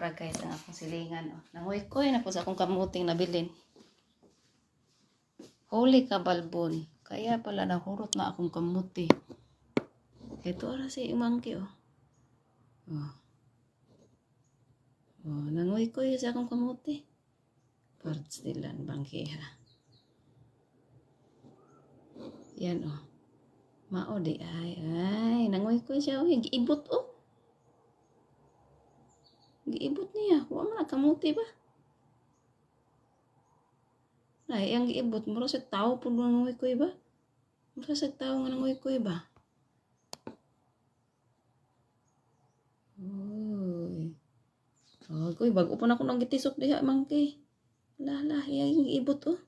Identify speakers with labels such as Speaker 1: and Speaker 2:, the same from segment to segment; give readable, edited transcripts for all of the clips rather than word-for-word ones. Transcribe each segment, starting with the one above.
Speaker 1: ra guys ang akong silingan. Oh. Nanguy-koy na po sa akong kamuting nabilin. Holy kabalbon. Kaya pala nahurot na akong kamuti. Ito ara si umangki oh. Oh. Oh, nanguy-koy sa akong kamuti. Parts nilan bangkiha. Yan oh. Mao di ay nanguy-koy siya oh. Giibot oh. Giibot niya. Wa man kamuti ba? Ay, ang giibot mura sa tao pud nanguy-koy ba? Mura sa tao nga nanguy-koy ba? Uy. Oh, koy bago pa na ako nang gitisok diha mangke. Lala, yang giibot oh.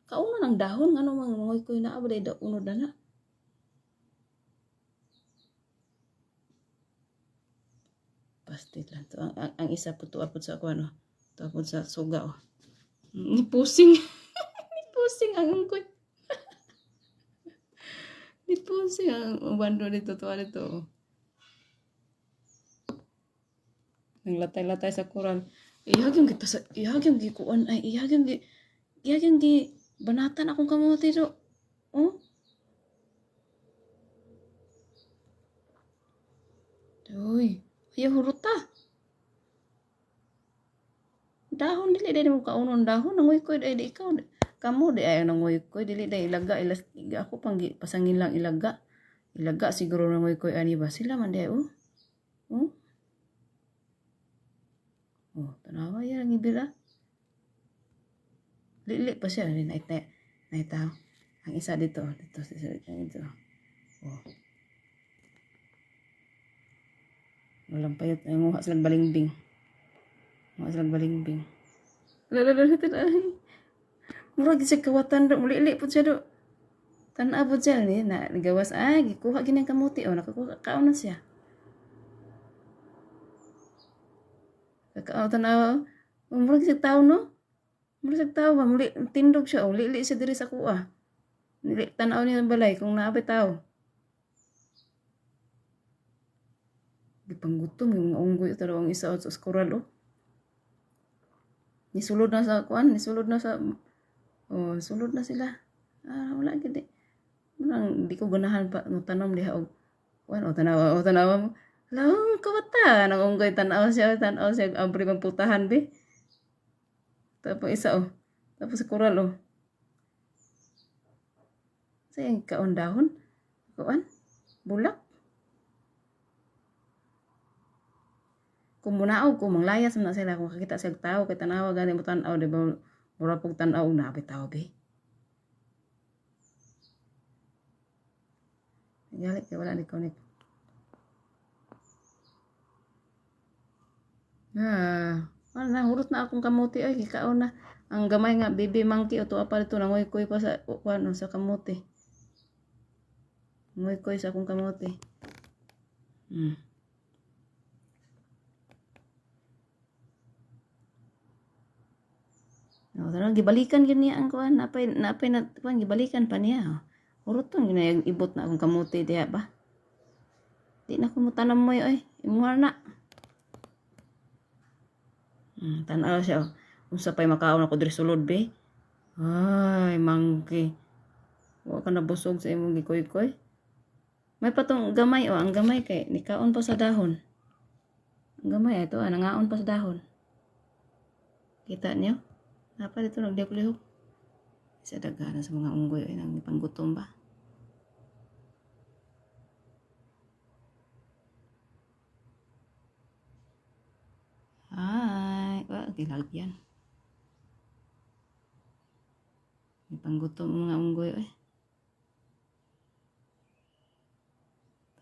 Speaker 1: Kauna ng dahon ngano mga nanguy-koy na abay da unod na. Pastit lang to. Ang isa po to apod sa kuan oh. To apod sa suga oh. Ni pusing. Ni pusing ang koy. Ni pusing ang bando dito to ano to. Nang latay-latay sa kuran. Ihagyong kita sa ihagyong gikuan ay ihagyong gi banatan akong kamote do. Oh. Uy, ayaw huruta. Dahon dili dai mo kaunon dahon nanguy-koy dai di ikaw. Kamu di ay nanguy-koy dili dai ilaga ako pang pasangin lang ilaga. Ilaga siguro nanguy-koy ani ba sila man dai oh. Oh. Oh, tanawa yan ang ibila. Lili pa siya ni naitaw. Ang isa dito dito. Oh. Walang payot ay nguha silang balimbing. Nguha silang balimbing. Lala murag sa kawatan do mulili pud siya do. Tan-aw pud siya ni na gawas ay gikuha gini ang kamuti oh nakakuha kaon na siya. Kakao tanaw. Murag sa tawo no. Murag sa tawo ba muli tindog siya oh lili siya diri sa kuha. Nili tan-aw niya balay kung naabay tawo. Gipanggutom yung unggoy taro ang isa sa skoral oh. Nisulod na sa kuan, nisulod na sa oh, sulod na sila. Ah, wala gid. Manang di ko ganahan pa no tanom diha og kuan oh tanawa mo. Lang kawata nang unggoy tan-aw siya abri mang putahan be. Tapos isa oh. Tapos sa koral oh. Sayang kaon dahon. Kuan? Bulak. Kung munaog ko manglayas na sila kung kakita sa tao kay tanawa gani mo tan-aw di ba mura pug tan-aw na abi tao be. Galit kay wala ni connect. Wala hurot na akong kamuti ay kikaon na. Ang gamay nga baby monkey o tuwa pa dito nanguy-koy pa sa kuan sa kamuti. Nanguy-koy sa akong kamuti. No, tarang gibalikan gyud niya ang kuan napay na kuan gibalikan pa niya. Huruton gyud na ibot na akong kamuti diha ba. Di na ko mo tanam mo oy, imuha na. Tan-aw siya. Unsa pay makaon ako diri sulod be? Ay, monkey. Wa ka na busog sa imong gikoy-koy. May patong gamay oh, ang gamay kay nikaon pa sa dahon. Ang gamay ito, nangaon pa sa dahon. Kita niyo? Napa dito nagdiyok-lihok. Sa dagana sa mga unggoy ay nang panggutom ba? Ay, gilagyan. May panggutom mga unggoy ay.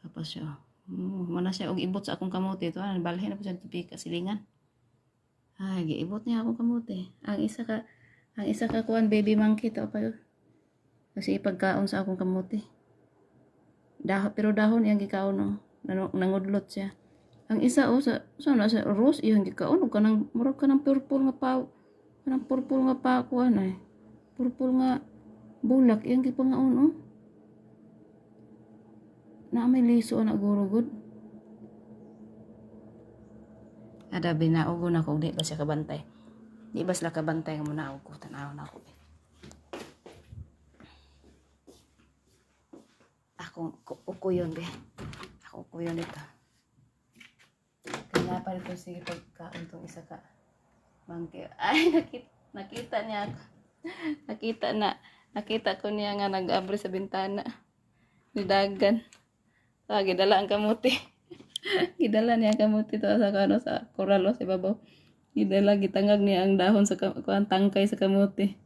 Speaker 1: Tapos siya. Mana siya og ibot sa akong kamote ito. Balhin na po siya tipi kasilingan. Ay, giibot niya akong kamote. Ang isa ka kuan baby monkey to pa. Kasi ipagkaon sa akong kamote. Pero dahon yang gikaon no. Nangudlot siya. Ang isa o sa rose iyang gikaon ug kanang murag kanang purple nga pa kanang purple nga pa kuan ay. Purple nga bulak iyang gipangaon oh. Na may liso na gurugod. Kada binaog na ko, di ba siya kabantay? Di ba sila kabantay nga munaog ko? Tanaw na ako. Ako, uko yun, be. Ako, uko yun ito. Kaya pa rin sige pagkaon tong isa ka. Mangke. Ay, nakita niya ako. Nakita ko niya nga nag-abri sa bintana. Nidagan. Gidala ang kamuti. Gidala niya ang kamuti to sa koral o sa babaw. Gidala, gitangag niya ang dahon sa ang tangkay sa kamuti.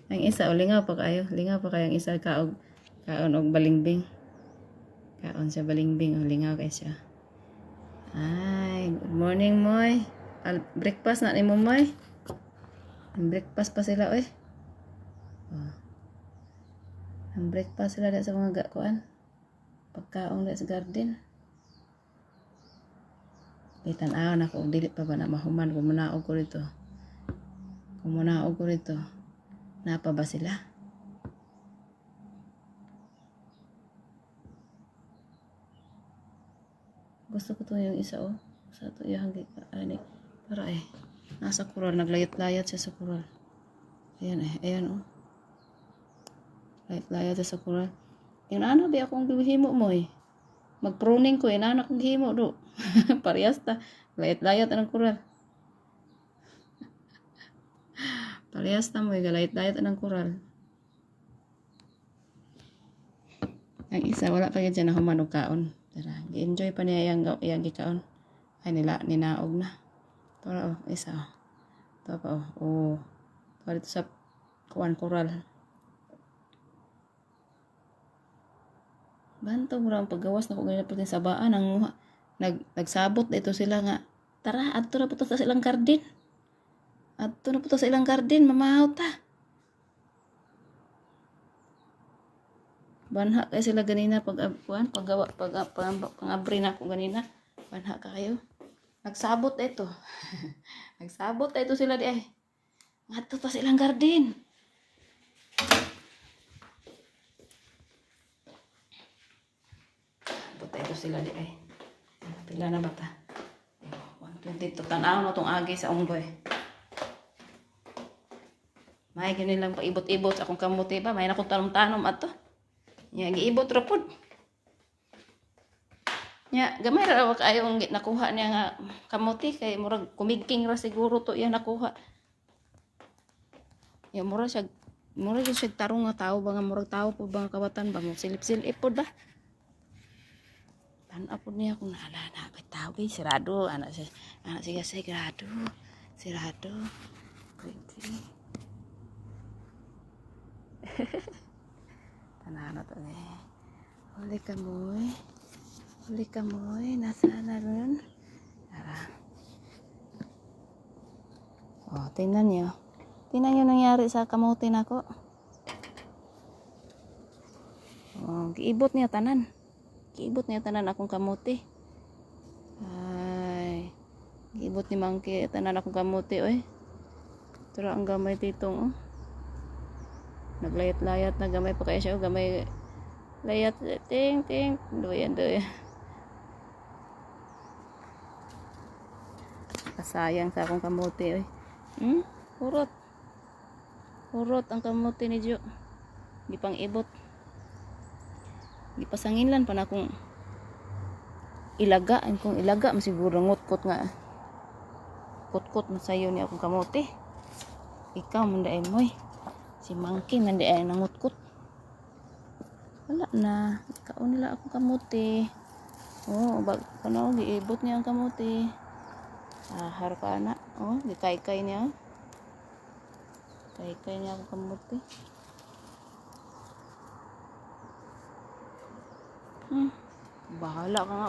Speaker 1: Ang isa, lingaw pa kayo. Lingaw pa kayo ang isa kaon og balingbing. Kaon sa balingbing o lingaw kayo siya. Ay, good morning, Moy. Breakfast na ni mo, Moy. Breakfast pa sila, oy. Oh. Ang breakfast sila sa mga kuan. Pagkaon sa garden. Itan-aw na ko, dili pa ba na mahuman kung munaog ko rito. Napa ba sila? Gusto ko to yung isa, oh. Sa to yung ani. Para nasa kural, naglayat-layat siya sa kural. Ayan, oh. Layat-layat siya sa kural. Yung ano, di akong himo mo, eh. Mag-pruning ko, inanak kong himo, do. Parehas ta. Layat-layat ang kural. Parehas ta mo, layat-layat ang kural. Ang isa, wala pa dyan na humanog kaon. Enjoy pa niya yung gikaon. Ay, ninaog na. Ito, isa. Ito pa, oh. Ito dito sa kuwan kural. Bantog mo ang paggawas na kung ganyan po sa baan. Nagsabot ito sila nga. Tara, adto na po sa ilang garden. Mamahaw ta. Banha kayo sila ganina pang-abri na ako ganina. Banha kayo. Nagsabot ito. Nagsabot ito sila di ay. Adto ta sa ilang garden. Ito sila di ay. Pila na ba ta? 120 to tanaw na itong agi sa unggoy. May ginilang paibot-ibot sa akong kamuti ba? May nakong tanom-tanom ato. Nya giibot ra pud. Nya gamay ra kayo ang nakuha niya nga kamuti kay murag kumigking ra siguro to iya nakuha. Nya murag siya tarong nga tao ba nga murag tao po ba nga kawatan ba mo silip-silip pud ba? Apod niya kung naala na tao sirado anak siya sigurado pretty tanana to huli ka moy nasaan na rin tingnan nyo nangyari sa kamuti nako giibot niya tanan akong kamuti. Ay, giibot ni Mangki tanan akong kamuti oy. Tara ang gamay titong oh. Naglayat-layat na gamay pa kaya siya gamay layat ting doyan. Kasayang sa akong kamuti oy. Hurot ang kamuti ni Jo. Di pang ibot. Di pasanginlan pa na akong ilaga masiguro ngutkot nga kutkot na sayo ni akong kamote. Ikaw mandaay moy si Mangki mandaay nangutkot wala na ikaw nila akong kamote giibot niya ang kamote harap ka na gikaykay niya akong kamote bahala ka nga